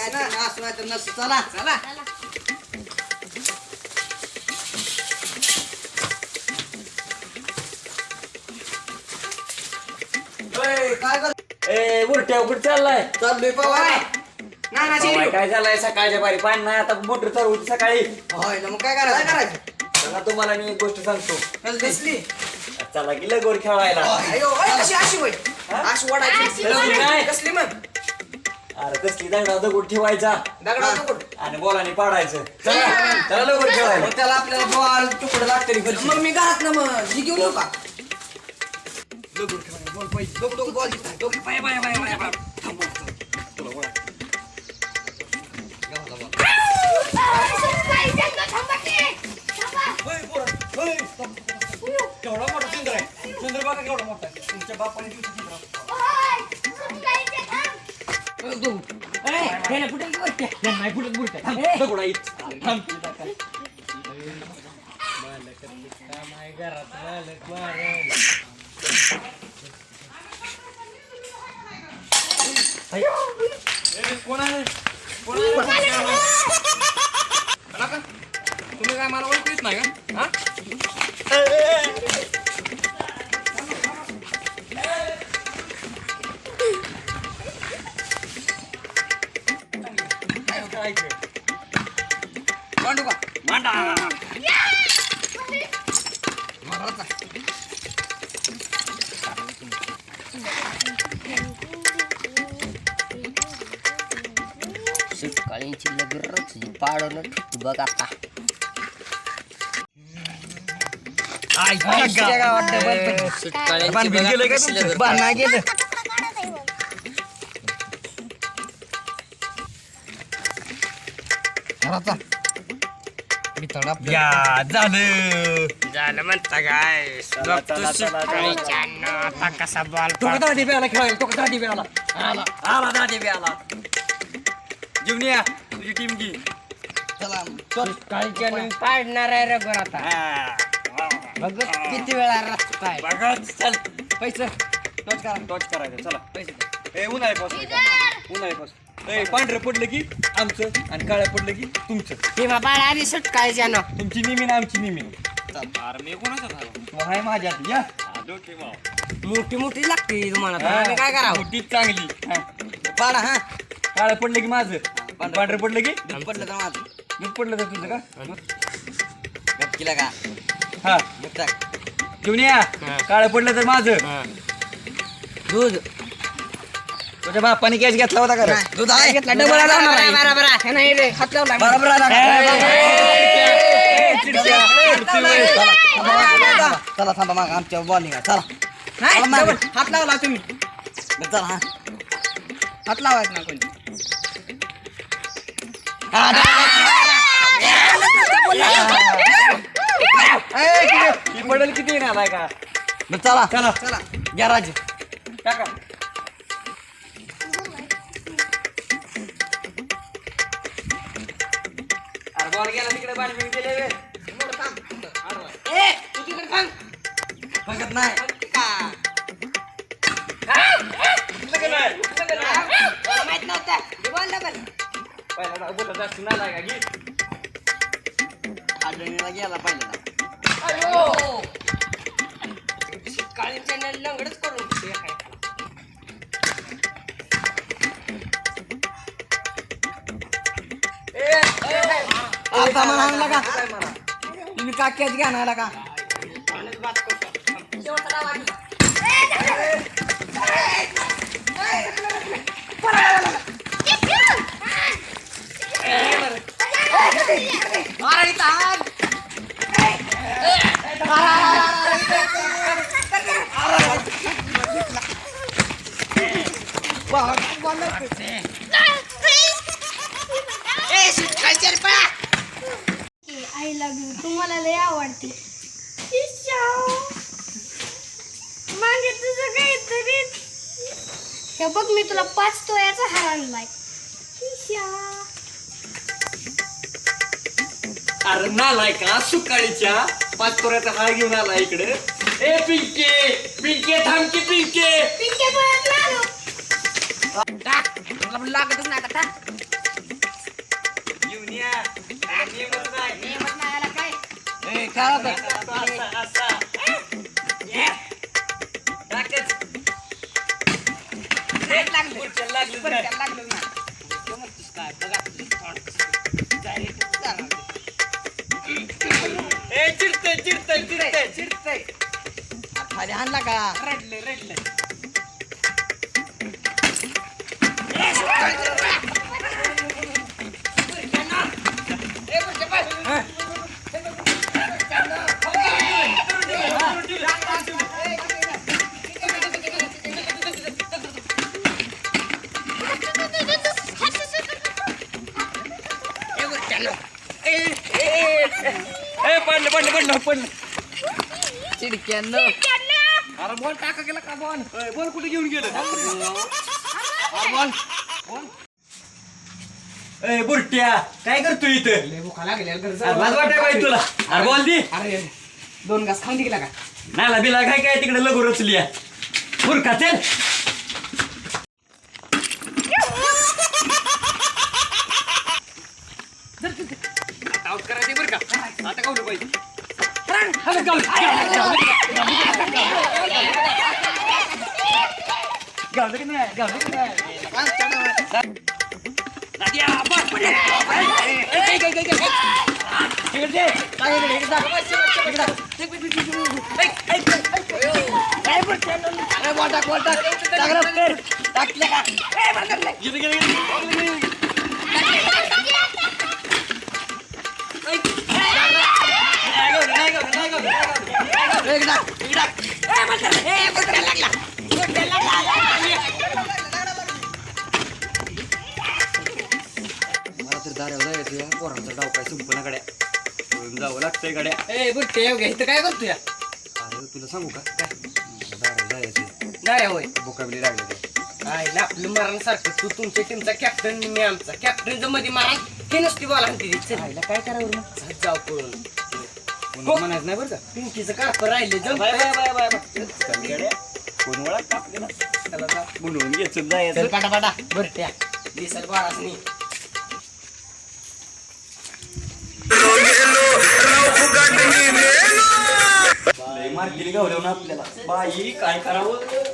असं नाही तर नसतं. चला चला काय कर बुरट्या कुठे चाललाय? चाललोय पवाय ना ना बाबा, काय झालंय सकाळच्या बारी पाणी नाही आता मोटर चालू होती सकाळी. होय ना मग काय करायचं चला तुम्हाला मी एक गोष्ट सांगतो. कसली चला की लगोर खेळायला. अयो कशी अशी होय अशी वाढायची कसली काय? कसली मग अरे कसली दगडा दगड ठेवायचा दगडा दगड आणि बॉलाने पाडायचं. चला चला लगोर खेळायला. मग त्याला आपल्याला बॉल तुकडं लागते मग मी घरात ना मग ही घेऊन येऊ का बॉल पाहिजे बॉल दोघी पाय पाय पाय पाय पाय थांब तुला बॉल केवढा मोठा सुंदर आहे. सुंदर बघा केवढा मोठा आहे. तुमच्या बापाने तुम्ही काय मला ओळखीत नाही का हा मांडू का मांडा. सकाळीची लगेच पाडवलं बघ आता झालं म्हणता काय आता कसा बॉल तुझी टीम घे. पाडणार आहे रबर आता बघ किती वेळा रस्ताय बघा चल पैसे टॉच करायचं. चला पैसे उन्हाळे पासून पांढरं पडलं की आमचं आणि काळं पडलं की तुमचं. हे बाबा आधी सुटकायच्या ना तुमची निमीन आमची निमीन. मी कोणाचा आहे माझ्यात या मोठी मोठी लागते तुम्हाला तर आम्ही काय करावं मोठी चांगली. पाडा हा काळं पडलं की माझं पांढरं पडलं की पडलं तर माझं दूध पडलं तर तुझं का गपकीला का हा गप टाक घेऊन या. काळं पडलं तर माझं दूध तुझ्या बापाने कॅश घेतला होता का रे? दूध आहे घेतला डबल बरोबर आहे नाही रे हात लावला बरोबर चला थांबा मग आमच्या बॉलिंग चला नाही मागे. डबल हात लावला तुम्ही चला हा हात लावायचं ना कोणी ही पडेल किती येणार का? चला चला चला घ्या राजे टाका. अरे बॉल गेला तिकडे पाणी गेले वे. तू तिकडे थांब बघत नाही माहित नव्हतं बोल डबल पहिला बोलत जास्त नाही लागा घे. आढळणीला गेला पहिला काळीच्या लंगडच करून आता मला आणला का तुम्ही का कॅच घ्या ना का आय लव्ह यू तुम्हाला लय आवडते मागे तुझं काहीतरी हे बघ मी तुला 5 तोळ्याचा हार आणलाय अरे नालाय का सुकाळीच्या 5 तोऱ्याचा हार घेऊन आला इकडे. ए पिंके पिंके थांब की पिंके. पिंके परत लागलो टाक मला पण लागतच नाही आता नेमच नाही. नेमच नाही आला काय ए, काय होतं? असा. टाकच. लागलं पुढच्याला लागलं बरं, नाही. त्याला लागलं ना ते म्हणतोस काय बघा तुझं तोंड कसं. Direct जाणार ते. ए, चिडतंय. चिडतंय. खाली आणला का? रडलं ए, पडलं. चिडक्यानं. अरे बॉल टाका गेला का बॉल? बॉल कुठे घेऊन गेलं? ए, बुरट्या काय करतोय इथं? लय भुका लागल्या घर अरे लाज वाटाय बाई तुला. अरे बॉल दे. अरे 2 घास खाऊन दिला का नाला बिला काय तिकडे लगू रचली बुरका चल. आउट करायची बरं का आता काढू पाहिजे. मला तर दारावर जायचं या पोरांचा डाव काय संपना गड्या. पळून जावं लागतंय गाड्या. ए बुट्टे घ्या इथं काय करतोय अरे तुला सांगू का काय दारावर जायचं नाही होय बोकाबली लागले ते. काय आपलं मरण सारखं तू तुमच्या टीमचा कॅप्टन मी आमचा कॅप्टनचं मध्ये मारा हे नसती बोला चल काय करावं मग? जाऊ पळून कोणाला म्हणायचं नाही बरं का? पिंकीचं कारपं राहिले बाय बाय बाय बाय चल गाड्या. कोण ओळख आपल्याला म्हणून घ्यायचं जायचं. पाटा बरट्या दिसल बाळाच नाही लय मारतील गावल्यावर आपल्याला बाई काय करावं.